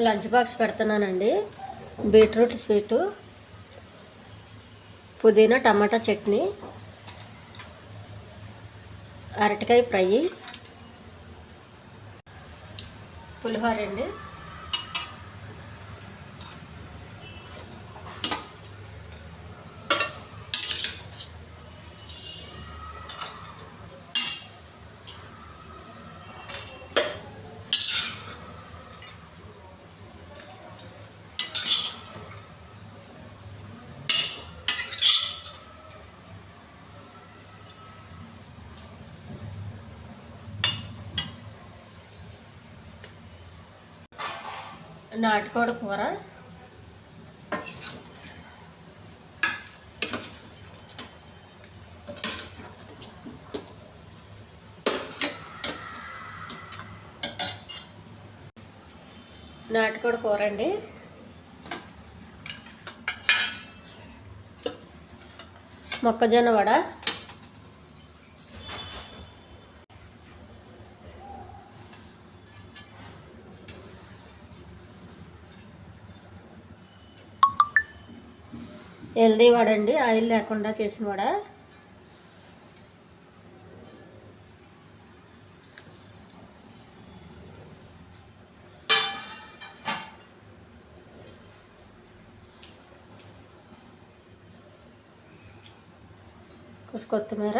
Lunch box పెడుతున్నానండి. Beetroot sweet, పుదీనా టమాటా చట్నీ, అరటికాయ ఫ్రై, పులిహోర అండి. నాటుకోడి కూర, నాటుకోడి కూర అండి. మొక్కజొన్న వడ, హెల్దీ వడ అండి, ఆయిల్ లేకుండా చేసిన వడ. కొత్తిమీర,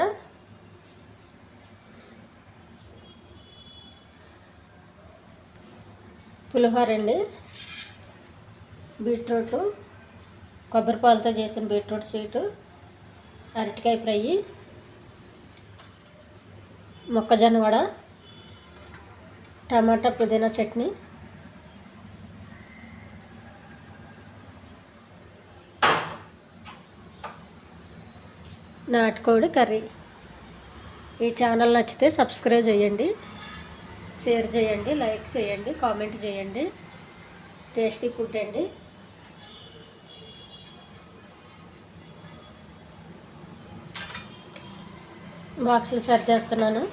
పులిహోర అండి. బీట్రూట్, కొబ్బరిపాలతో చేసిన బీట్రూట్ స్వీటు, అరటికాయ ఫ్రై, మొక్కజొన్న వడ, టమాటా పుదీనా చట్నీ, నాటుకోడి కర్రీ. ఈ ఛానల్ నచ్చితే సబ్స్క్రైబ్ చేయండి, షేర్ చేయండి, లైక్ చేయండి, కామెంట్ చేయండి. టేస్టీ ఫుడ్ అండి. బాక్సులు సర్దేస్తున్నాను.